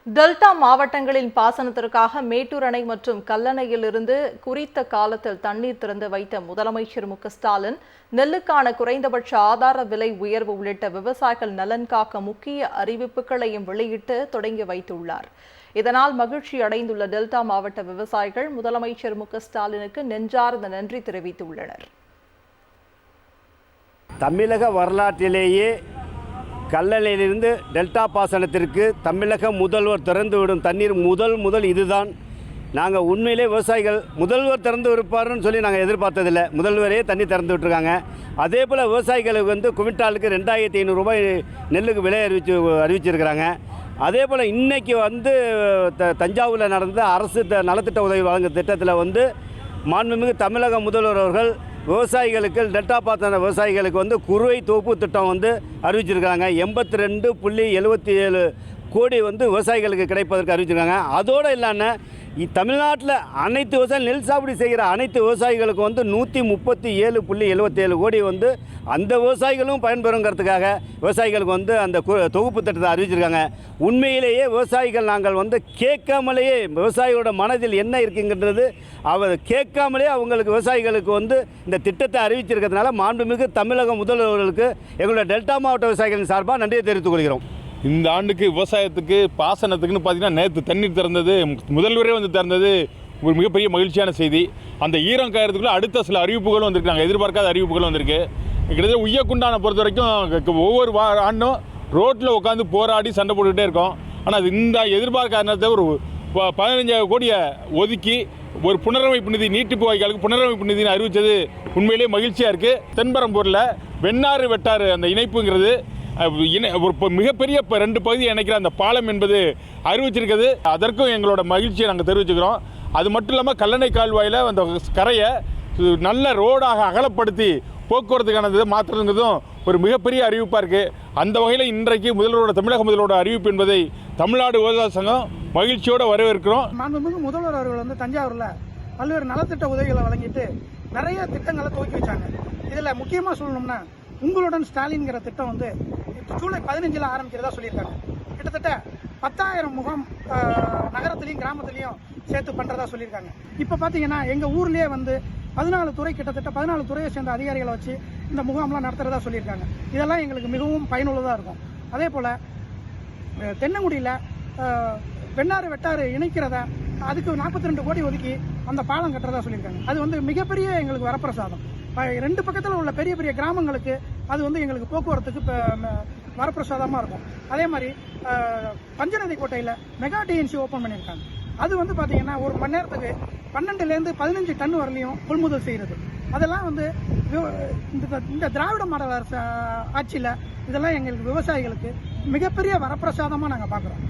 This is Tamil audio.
டெல்டா மாவட்டங்களின் பாசனத்திற்காக மேட்டூர் அணை மற்றும் கல்லணையில் இருந்து குறித்த காலத்தில் தண்ணீர் திறந்து வைத்த முதலமைச்சர் மு.க.ஸ்டாலின் நெல்லுக்கான குறைந்தபட்ச ஆதார விலை உயர்வு உள்ளிட்ட விவசாயிகள் நலன் காக்க முக்கிய அறிவிப்புகளையும் வெளியிட்டு தொடங்கி வைத்துள்ளார். இதனால் மகிழ்ச்சி அடைந்துள்ள டெல்டா மாவட்ட விவசாயிகள் முதலமைச்சர் மு.க.ஸ்டாலினுக்கு நெஞ்சார்ந்த நன்றி தெரிவித்துள்ளனர். தமிழக வரலாற்றிலேயே கல்லணையிலிருந்து டெல்டா பாசனத்திற்கு தமிழக முதல்வர் திறந்துவிடும் தண்ணீர் முதல் இதுதான். நாங்கள் உண்மையிலே விவசாயிகள் முதல்வர் திறந்து விடுப்பாருன்னு சொல்லி நாங்கள் எதிர்பார்த்ததில்லை. முதல்வரே தண்ணி திறந்து விட்டுருக்காங்க. அதே போல் விவசாயிகளுக்கு குவிண்டாலுக்கு 2500 ரூபாய் நெல்லுக்கு விலை அறிவிச்சிருக்கிறாங்க. அதே போல் இன்றைக்கி தஞ்சாவூரில் நடந்த அரசு நலத்திட்ட உதவி வழங்கும் திட்டத்தில் மாண்புமிகு தமிழக முதல்வர் அவர்கள் விவசாயிகளுக்கு டெல்டா பாசன விவசாயிகளுக்கு குறுவை தொகுப்பு திட்டம் அறிவிச்சிருக்காங்க. 82.77 கோடி விவசாயிகளுக்கு கிடைப்பதற்கு அறிவிச்சிருக்காங்க. அதோடு இல்லாமல் தமிழ்நாட்டில் அனைத்து விவசாயிகள் நெல் சாகுபடி செய்கிற அனைத்து விவசாயிகளுக்கு 137.77 கோடி அந்த விவசாயிகளும் பயன்பெறுங்கிறதுக்காக விவசாயிகளுக்கு அந்த தொகுப்பு திட்டத்தை அறிவிச்சிருக்காங்க. உண்மையிலேயே விவசாயிகள் நாங்கள் கேட்காமலேயே விவசாயிகளோட மனதில் என்ன இருக்குங்கிறது அவர் கேட்காமலே அவங்களுக்கு விவசாயிகளுக்கு இந்த திட்டத்தை அறிவிச்சிருக்கிறதுனால மாண்புமிகு தமிழக முதல்வர்களுக்கு எங்களுடைய டெல்டா மாவட்ட விவசாயிகளின் சார்பாக நன்றியை தெரிவித்துக் கொள்கிறோம். இந்த ஆண்டுக்கு விவசாயத்துக்கு பாசனத்துக்குன்னு பார்த்தீங்கன்னா நேற்று தண்ணீர் திறந்தது, முதல்வரே திறந்தது ஒரு மிகப்பெரிய மகிழ்ச்சியான செய்தி. அந்த ஈரம் காயறதுக்குள்ளே அடுத்த சில அறிவிப்புகளும் வந்திருக்கு. நாங்கள் எதிர்பார்க்காத அறிவிப்புகளும் வந்திருக்கு. கிட்டத்தட்ட உய்யக்குண்டான பொறுத்த வரைக்கும் ஒவ்வொரு ஆண்டும் ரோட்டில் உட்காந்து போராடி சண்டை போட்டுக்கிட்டே இருக்கோம். ஆனால் அது இந்த எதிர்பார்க்காத நேரத்தை ஒரு 15 கோடியை ஒதுக்கி ஒரு புனரமைப்பு நிதி நீட்டிப்பு வாய்க்காலுக்கு புனரமைப்பு நிதினு அறிவித்தது உண்மையிலே மகிழ்ச்சியாக இருக்குது. தென்பரம்பூரில் வெண்ணாறு வெட்டாறு அந்த இணைப்புங்கிறது ஒரு மிகப்பெரிய 2 பகுதியை இணைக்கிற அந்த பாலம் என்பது அறிவிச்சிருக்கிறது. அதற்கும் எங்களோட மகிழ்ச்சியை நாங்கள் தெரிவிச்சுக்கிறோம். அது மட்டும் இல்லாமல் கல்லணை கால்வாயில் அந்த கரையை நல்ல ரோடாக அகலப்படுத்தி போக்குவரத்துக்கானது மாற்றுறதுங்கிறதும் ஒரு மிகப்பெரிய அறிவிப்பாக இருக்குது. அந்த வகையில் இன்றைக்கு தமிழக முதல்வரோட அறிவிப்பு என்பதை தமிழ்நாடு விவசாய சங்கம் மகிழ்ச்சியோடு வரவேற்கிறோம். மாண்புமிகு முதல்வர் அவர்கள் தஞ்சாவூரில் பல்வேறு நலத்திட்ட உதவிகளை வழங்கிட்டு நிறைய திட்டங்களை துவக்கி வச்சாங்க. இதில் முக்கியமாக சொல்லணும்னா உங்களுடன் ஸ்டாலின்கிற திட்டம் ஜூலை 15 ஆரம்பிக்கிறதா சொல்லியிருக்காங்க. கிட்டத்தட்ட 10,000 முகாம் நகரத்திலையும் கிராமத்திலையும் சேர்த்து பண்ணுறதா சொல்லியிருக்காங்க. இப்போ பார்த்தீங்கன்னா எங்கள் ஊர்லேயே 14 துறை கிட்டத்தட்ட 14 துறையை சேர்ந்த அதிகாரிகளை வச்சு இந்த முகாம்லாம் நடத்துகிறதா சொல்லியிருக்காங்க. இதெல்லாம் எங்களுக்கு மிகவும் பயனுள்ளதாக இருக்கும். அதே போல் தென்னங்குடியில் வெண்ணாறு வெட்டாறு இணைக்கிறத அதுக்கு 42 கோடி ஒதுக்கி அந்த பாலம் கட்டுறதா சொல்லியிருக்காங்க. அது மிகப்பெரிய எங்களுக்கு வரப்பிரசாதம். 2 பக்கத்தில் உள்ள பெரிய பெரிய கிராமங்களுக்கு அது எங்களுக்கு போக்குவரத்துக்கு வரப்பிரசாதமாக இருக்கும். அதே மாதிரி பஞ்சநதி கோட்டையில் மெகா டிஎன்சி ஓப்பன் பண்ணியிருக்காங்க. அது பார்த்தீங்கன்னா ஒரு மணி நேரத்துக்கு 12லேருந்து 15 டன் வரலையும் கொள்முதல் செய்கிறது. அதெல்லாம் இந்த திராவிட மாடல் ஆட்சியில் இதெல்லாம் எங்களுக்கு விவசாயிகளுக்கு மிகப்பெரிய வரப்பிரசாதமாக நாங்கள் பார்க்குறோம்.